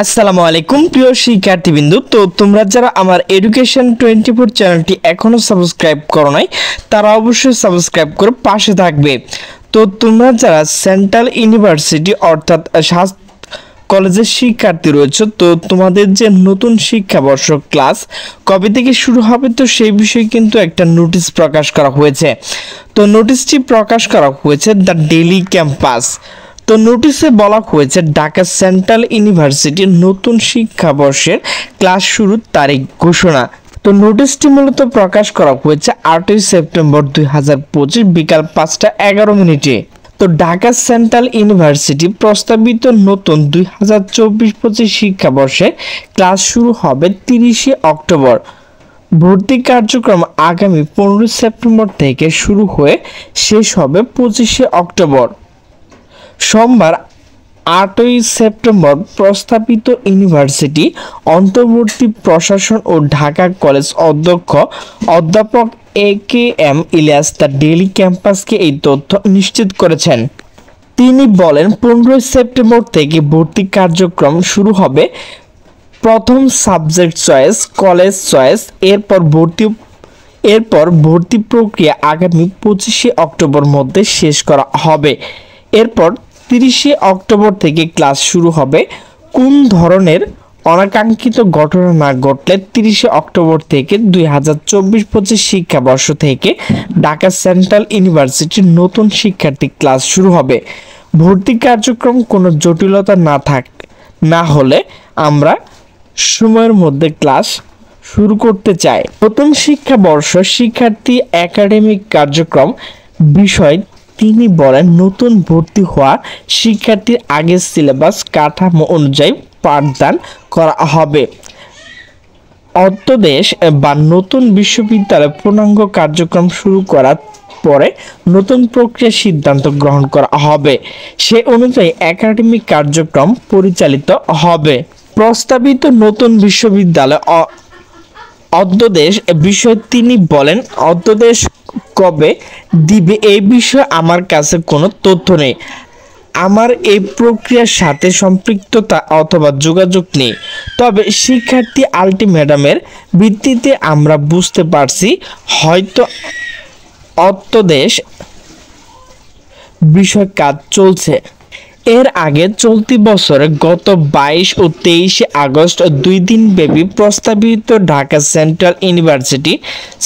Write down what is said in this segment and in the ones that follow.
আসসালামু আলাইকুম প্রিয় শিক্ষার্থীবৃন্দু। তো তোমরা যারা আমার এডুকেশন 24 চ্যানেলটি এখনো সাবস্ক্রাইব করো নাই তারা অবশ্যই সাবস্ক্রাইব করে পাশে থাকবে। তো তোমরা যারা সেন্ট্রাল ইউনিভার্সিটি অর্থাৎ কলেজের শিক্ষার্থী রয়েছে, তো তোমাদের যে নতুন শিক্ষাবর্ষ ক্লাস কবে থেকে শুরু হবে, তো সেই বিষয়ে কিন্তু একটা নোটিশ প্রকাশ করা হয়েছে। তো নোটিশটি প্রকাশ করা হয়েছে দ্য ডেইলি ক্যাম্পাস। তো নোটিশে বলা হয়েছে ঢাকা সেন্ট্রাল ইউনিভার্সিটির নতুন শিক্ষাবর্ষের ক্লাস শুরুর তারিখ ঘোষণা। তো নোটিশটি মূলত প্রকাশ করা হয়েছে 8ই সেপ্টেম্বর 2025 বিকাল 5:11। তো ঢাকা সেন্ট্রাল ইউনিভার্সিটি প্রস্তাবিত নতুন 2024-25 শিক্ষাবর্ষে ক্লাস শুরু হবে 30শে অক্টোবর। ভর্তি কার্যক্রম আগামী 15 সেপ্টেম্বর থেকে শুরু হয়ে শেষ হবে 25শে অক্টোবর। সোমবার 8ই সেপ্টেম্বর প্রস্তাবিত ইউনিভার্সিটি অন্তর্বর্তী প্রশাসন ও ঢাকা কলেজ অধ্যক্ষ অধ্যাপক AKM ইলিয়াস দ্য ডেইলি ক্যাম্পাসকে এই তথ্য নিশ্চিত করেছেন। তিনি বলেন 15 সেপ্টেম্বর থেকে ভর্তি কার্যক্রম শুরু হবে। প্রথম সাবজেক্ট চয়েস, কলেজ চয়েস, এরপর ভর্তি প্রক্রিয়া আগামী 25শে অক্টোবর মধ্যে শেষ করা হবে। এরপর 30শে অক্টোবর থেকে ক্লাস শুরু হবে। কোন ধরনের অনাকাঙ্ক্ষিত ঘটনা না ঘটলে 30শে অক্টোবর থেকে 2024-25 শিক্ষাবর্ষ থেকে ঢাকা সেন্ট্রাল ইউনিভার্সিটির নতুন শিক্ষার্থী ক্লাস শুরু হবে। ভর্তি কার্যক্রম কোনো জটিলতা না হলে আমরা সময়ের মধ্যে ক্লাস শুরু করতে চাই। নতুন শিক্ষাবর্ষ শিক্ষার্থী একাডেমিক কার্যক্রম বিষয় তিনি বলেন, নতুন ভর্তি হওয়া শিক্ষার্থীর আগের সিলেবাস কাঠামো অনুযায়ী পাঠদান করা হবে। অধ্যাদেশ বা নতুন বিশ্ববিদ্যালয় পূর্ণাঙ্গ কার্যক্রম শুরু করার পরে নতুন প্রক্রিয়া সিদ্ধান্ত গ্রহণ করা হবে। সে অনুযায়ী একাডেমিক কার্যক্রম পরিচালিত হবে। প্রস্তাবিত নতুন বিশ্ববিদ্যালয় অধ্যাদেশ বিষয়ে তিনি বলেন, অধ্যাদেশ কবে দিবে এই বিষয়ে আমার কাছে কোনো তথ্য নেই। আমার এই প্রক্রিয়ার সাথে সম্পৃক্ততা অথবা যোগাযোগ নেই। তবে শিক্ষার্থী আলটিমেটামের ভিত্তিতে আমরা বুঝতে পারছি হয়তো অধ্যাদেশ বিষয়ে কাজ চলছে। এর আগে চলতি বছরে গত 22 ও 23শে আগস্ট 2 দিন ব্যাপী প্রস্তাবিত ঢাকা সেন্ট্রাল ইউনিভার্সিটি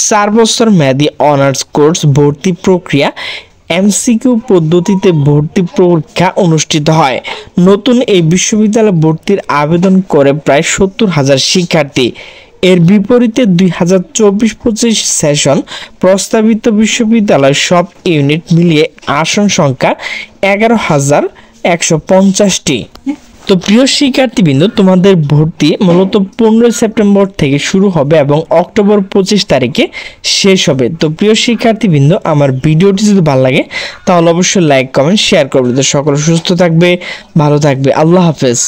4 বছর মেয়াদী অনার্স কোর্স ভর্তি প্রক্রিয়া MCQ পদ্ধতিতে ভর্তি পরীক্ষা অনুষ্ঠিত হয়। নতুন এই বিশ্ববিদ্যালয়ে ভর্তির আবেদন করে প্রায় 70,000 শিক্ষার্থী। এর বিপরীতে 2024-25 সেশন প্রস্তাবিত বিশ্ববিদ্যালয়ের সব ইউনিট মিলিয়ে আসন সংখ্যা 11,150টি। তো প্রিয় শিক্ষার্থীবৃন্দ, তোমাদের ভর্তি মূলত 15 সেপ্টেম্বর থেকে শুরু হবে এবং অক্টোবর 25 তারিখে শেষ হবে। তো প্রিয় শিক্ষার্থীবৃন্দ, আমার ভিডিওটি যদি ভালো লাগে তাহলে অবশ্যই লাইক, কমেন্ট, শেয়ার করবে। তো সকলে সুস্থ থাকবে, ভালো থাকবে। আল্লাহ হাফেজ।